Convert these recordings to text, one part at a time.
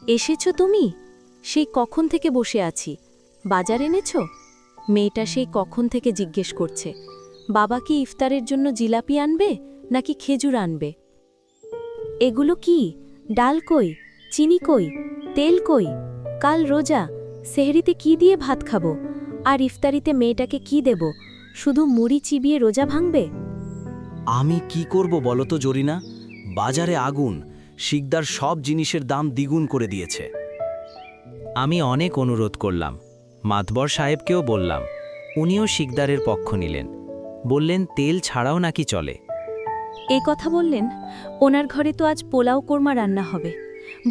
এসেছো তুমি? সেই কখন থেকে বসে আছি। বাজার এনেছো? মেয়েটা সেই কখন থেকে জিজ্ঞেস করছে। বাবা কি ইফতারের জন্য জিলাপি আনবে নাকি খেজুর আনবে? এগুলো কি? ডাল কই? চিনি কই? তেল কই? কাল রোজা, সেহরিতে কি দিয়ে ভাত খাবো? আর ইফতারিতে মেয়েটাকে কি দেব? শুধু মুড়ি চিবিয়ে রোজা ভাঙবে? আমি কি করব বলো তো জরিনা? বাজারে আগুন, শিকদার সব জিনিসের দাম দ্বিগুণ করে দিয়েছে। আমি অনেক অনুরোধ করলাম, মাতবর সাহেবকেও বললাম, উনিও শিকদারের পক্ষ নিলেন। বললেন তেল ছাড়াও নাকি চলে। এ কথা বললেন? ওনার ঘরে তো আজ পোলাও কোরমা রান্না হবে।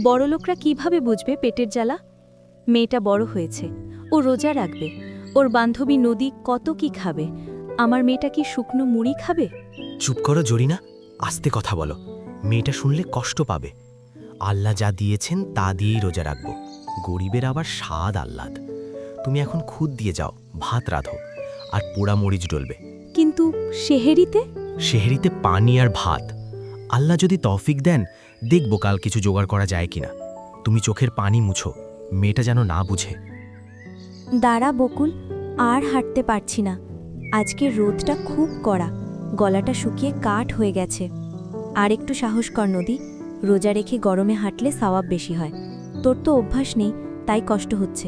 বড়লোকরা কিভাবে বুঝবে পেটের জ্বালা? মেয়েটা বড় হয়েছে, ও রোজা রাখবে। ওর বান্ধবী নদী কত কি খাবে, আমার মেয়েটা কি শুকনো মুড়ি খাবে? চুপ করো জরিনা, আস্তে কথা বলো। মেয়েটা শুনলে কষ্ট পাবে। আল্লাহ যা দিয়েছেন তা দিয়েই রোজা রাখব। গরিবের আবার স্বাদ আহ্লাদ। তুমি এখন খুদ দিয়ে যাও, ভাত রাঁধো আর পোড়া মরিচ ডলবে। কিন্তু সেহেরিতে? সেহরিতে পানি আর ভাত। আল্লাহ যদি তৌফিক দেন, দেখব কাল কিছু জোগাড় করা যায় কিনা। তুমি চোখের পানি মুছো, মেয়েটা যেন না বুঝে। দাঁড়া বকুল, আর হাঁটতে পারছি না। আজকে রোদটা খুব কড়া, গলাটা শুকিয়ে কাঠ হয়ে গেছে। আর একটু সাহস কর নদী, রোজা রেখে গরমে হাঁটলে সওয়াব বেশি হয়। তোর তো অভ্যাস নেই, তাই কষ্ট হচ্ছে।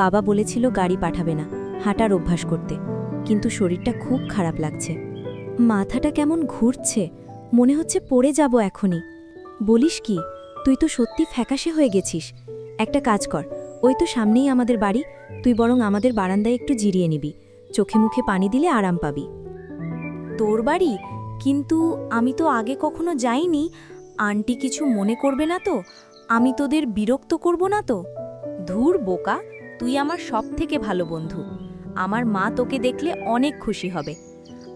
বাবা বলেছিল গাড়ি পাঠাবে না, হাঁটার অভ্যাস করতে, কিন্তু শরীরটা খুব খারাপ লাগছে। মাথাটা কেমন ঘুরছে, মনে হচ্ছে পড়ে যাব এখনই। বলিস কি, তুই তো সত্যি ফ্যাকাশে হয়ে গেছিস। একটা কাজ কর, ওই তো সামনেই আমাদের বাড়ি, তুই বরং আমাদের বারান্দায় একটু জিরিয়ে নিবি, চোখে মুখে পানি দিলে আরাম পাবি। তোর বাড়ি? কিন্তু আমি তো আগে কখনো যাইনি। আন্টি কিছু মনে করবে না তো? আমি তোদের বিরক্ত করব না তো? ধুর বোকা, তুই আমার সবথেকে ভালো বন্ধু। আমার মা তোকে দেখলে অনেক খুশি হবে।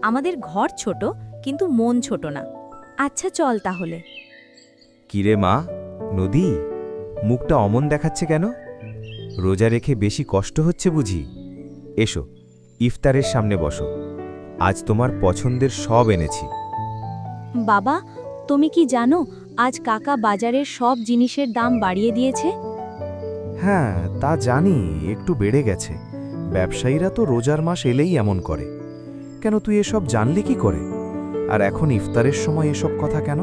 আমাদের ঘর ছোট, কিন্তু মন ছোট না। আচ্ছা চল তাহলে। কিরে মা, নদী, মুখটা অমন দেখাচ্ছে কেন? রোজা রেখে বেশি কষ্ট হচ্ছে বুঝি? এসো, ইফতারের সামনে বসো। আজ তোমার পছন্দের সব এনেছি। বাবা, তুমি কি জানো আজ কাকা বাজারের সব জিনিসের দাম বাড়িয়ে দিয়েছে? হ্যাঁ, তা জানি, একটু বেড়ে গেছে। ব্যবসায়ীরা তো রোজার মাস এলেই এমন করে। কেন তুই এসব জানলি কি করে? আর এখন ইফতারের সময় এসব কথা কেন?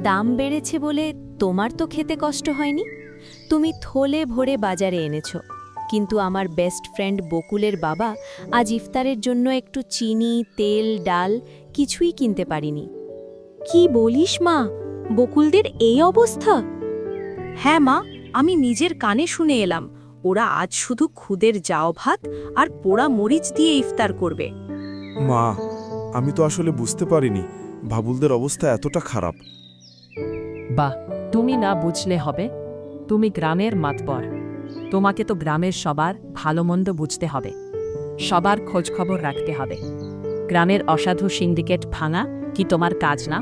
দাম বেড়েছে বলে তোমার তো খেতে কষ্ট হয়নি। তুমি থলে ভরে বাজারে এনেছো, কিন্তু আমার বেস্ট ফ্রেন্ড বকুলের বাবা আজ ইফতারের জন্য একটু চিনি, তেল, ডাল কিছুই কিনতে পারিনি। কি বলিস মা, বকুলদের এই অবস্থা? হ্যাঁ মা, আমি নিজের কানে শুনে এলাম। ওরা আজ শুধু খুদের জাও ভাত আর পোড়া মরিচ দিয়ে ইফতার করবে। মা, আমি তো আসলে বুঝতে পারিনি বাবুলদের অবস্থা এতটা খারাপ। বাহ, তুমি না বুঝলে হবে। তুমি গ্রামের মাতবর, তোমাকে তো গ্রামের সবার ভালো মন্দ বুঝতে হবে, সবার খোঁজখবর রাখতে হবে। গ্রামের অসাধু সিন্ডিকেট ভাঙা কি তোমার কাজ না?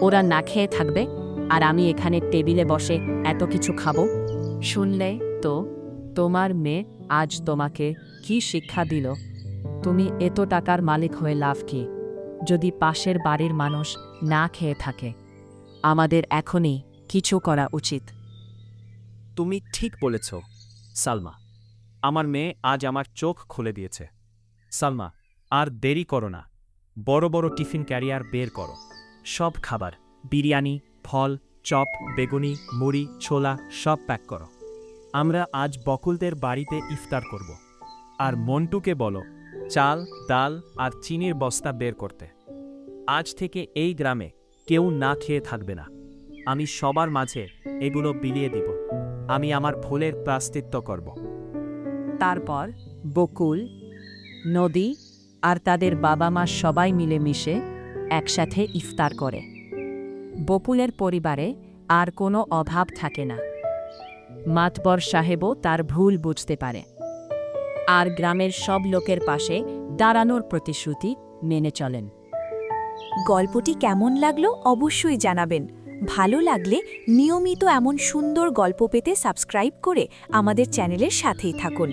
ওরা না খেয়ে থাকবে আর আমি এখানে টেবিলে বসে এত কিছু খাবো? শুনলে তো তোমার মেয়ে আজ তোমাকে কি শিক্ষা দিল? তুমি এত টাকার মালিক হয়ে লাভ কি যদি পাশের বাড়ির মানুষ না খেয়ে থাকে? আমাদের এখনই কিছু করা উচিত। তুমি ঠিক বলেছ সালমা, আমার মেয়ে আজ আমার চোখ খুলে দিয়েছে। সালমা, আর দেরি করো না, বড় বড় টিফিন ক্যারিয়ার বের করো। সব খাবার, বিরিয়ানি, ফল, চপ, বেগুনি, মুড়ি, ছোলা সব প্যাক করো। আমরা আজ বকুলদের বাড়িতে ইফতার করব। আর মন্টুকে বলো চাল, ডাল আর চিনির বস্তা বের করতে। আজ থেকে এই গ্রামে কেউ না খেয়ে থাকবে না। আমি সবার মাঝে এগুলো বিলিয়ে দিব। আমি আমার ভুলের প্রায়শ্চিত্ত করব। তারপর বকুল, নদী আর তাদের বাবা মা সবাই মিলেমিশে একসাথে ইফতার করে। বকুলের পরিবারে আর কোনো অভাব থাকে না। মাতবর সাহেবও তার ভুল বুঝতে পারে আর গ্রামের সব লোকের পাশে দাঁড়ানোর প্রতিশ্রুতি মেনে চলেন। গল্পটি কেমন লাগলো অবশ্যই জানাবেন। ভালো লাগলে নিয়মিত এমন সুন্দর গল্প পেতে সাবস্ক্রাইব করে আমাদের চ্যানেলের সাথেই থাকুন।